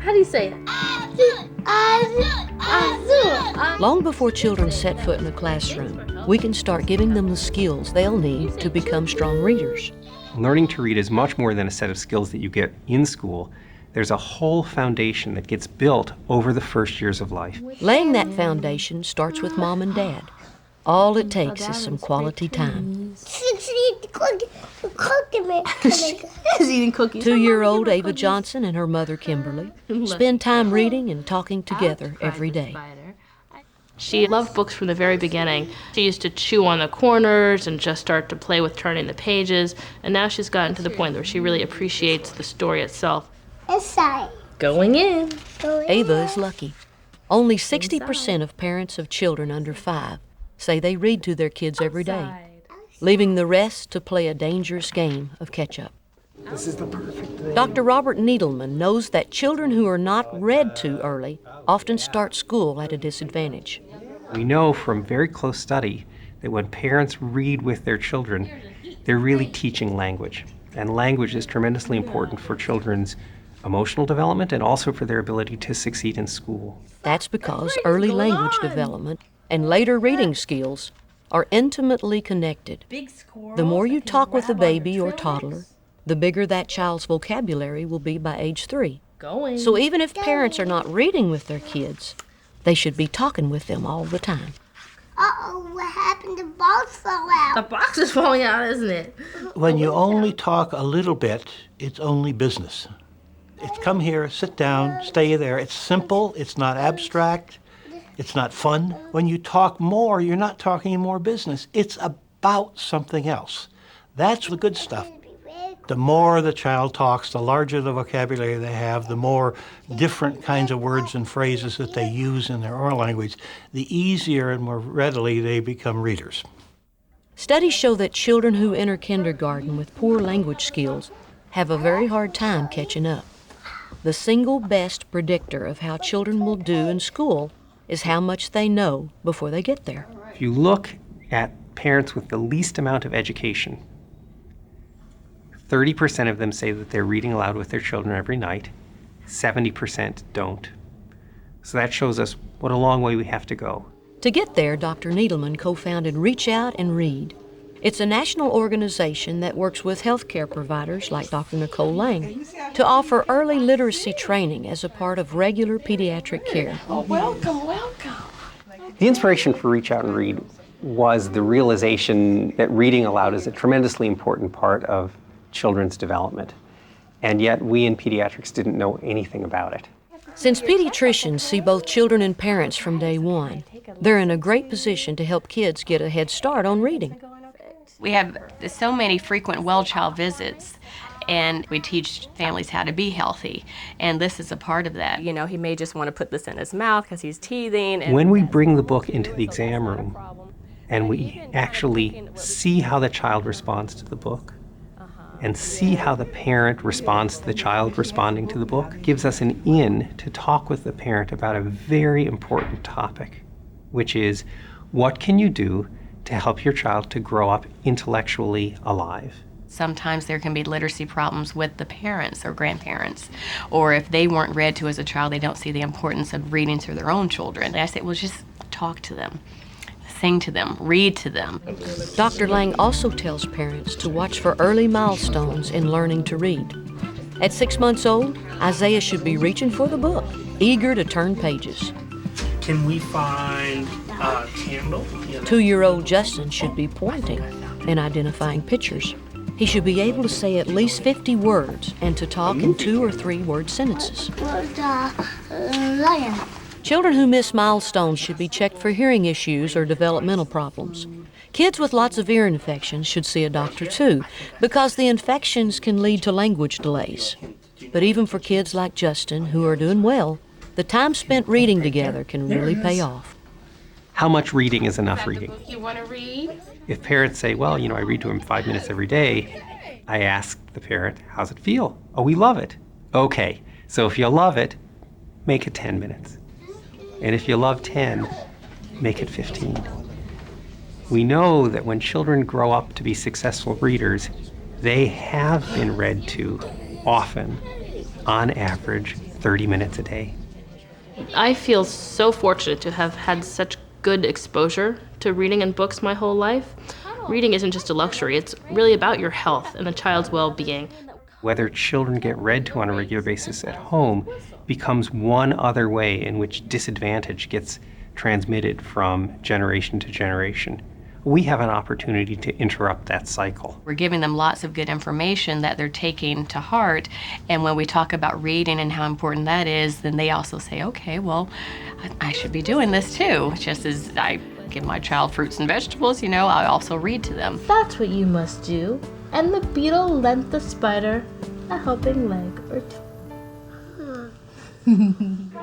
How do you say it? Long before children set foot in the classroom, we can start giving them the skills they'll need to become strong readers. Learning to read is much more than a set of skills that you get in school. There's a whole foundation that gets built over the first years of life. Laying that foundation starts with mom and dad. All it takes is some quality time. She's eating cookies. 2-year-old Ava Johnson and her mother Kimberly spend time reading and talking together every day. She loved books from the very beginning. She used to chew on the corners and just start to play with turning the pages. And now she's gotten to the point where she really appreciates the story itself. Inside. Going in. Ava is lucky. Only 60% of parents of children under 5 say they read to their kids every day, leaving the rest to play a dangerous game of catch-up. This is the perfect thing. Dr. Robert Needleman knows that children who are not read to early often start school at a disadvantage. We know from very close study that when parents read with their children, they're really teaching language. And language is tremendously important for children's emotional development and also for their ability to succeed in school. That's because early language development and later reading skills are intimately connected. The more you talk with a baby or toddler, the bigger that child's vocabulary will be by age 3. So even if parents are not reading with their kids, they should be talking with them all the time. Uh-oh, what happened? The box fell out. The box is falling out, isn't it? When you only talk a little bit, it's only business. It's come here, sit down, stay there. It's simple, it's not abstract, it's not fun. When you talk more, you're not talking more business. It's about something else. That's the good stuff. The more the child talks, the larger the vocabulary they have, the more different kinds of words and phrases that they use in their oral language, the easier and more readily they become readers. Studies show that children who enter kindergarten with poor language skills have a very hard time catching up. The single best predictor of how children will do in school is how much they know before they get there. If you look at parents with the least amount of education, 30% of them say that they're reading aloud with their children every night. 70% don't. So that shows us what a long way we have to go. To get there, Dr. Needleman co-founded Reach Out and Read. It's a national organization that works with healthcare providers like Dr. Nicole Lang to offer early literacy training as a part of regular pediatric care. Oh, welcome. The inspiration for Reach Out and Read was the realization that reading aloud is a tremendously important part of children's development. And yet we in pediatrics didn't know anything about it. Since pediatricians see both children and parents from day one, they're in a great position to help kids get a head start on reading. We have so many frequent well-child visits, and we teach families how to be healthy, and this is a part of that. You know, he may just want to put this in his mouth because he's teething. And when we bring the book into the exam room and we actually see how the child responds to the book and see how the parent responds to the child responding to the book, gives us an in to talk with the parent about a very important topic, which is what can you do to help your child to grow up intellectually alive. Sometimes there can be literacy problems with the parents or grandparents, or if they weren't read to as a child, they don't see the importance of reading to their own children. And I say, well, just talk to them, sing to them, read to them. Dr. Lang also tells parents to watch for early milestones in learning to read. At 6 months old, Isaiah should be reaching for the book, eager to turn pages. Can we find a candle? 2-year-old Justin should be pointing and identifying pictures. He should be able to say at least 50 words and to talk in 2 or 3 word sentences. Lion. Children who miss milestones should be checked for hearing issues or developmental problems. Kids with lots of ear infections should see a doctor too, because the infections can lead to language delays. But even for kids like Justin, who are doing well, the time spent reading together can really pay off. How much reading is enough reading? You want to read? If parents say, well, I read to him 5 minutes every day, I ask the parent, how's it feel? Oh, we love it. Okay, so if you love it, make it 10 minutes. And if you love 10, make it 15. We know that when children grow up to be successful readers, they have been read to often, on average, 30 minutes a day. I feel so fortunate to have had such good exposure to reading and books my whole life. Reading isn't just a luxury, it's really about your health and the child's well-being. Whether children get read to on a regular basis at home becomes one other way in which disadvantage gets transmitted from generation to generation. We have an opportunity to interrupt that cycle. We're giving them lots of good information that they're taking to heart, and when we talk about reading and how important that is, then they also say, okay, well, I should be doing this too. Just as I give my child fruits and vegetables, I also read to them. That's what you must do. And the beetle lent the spider a helping leg or two.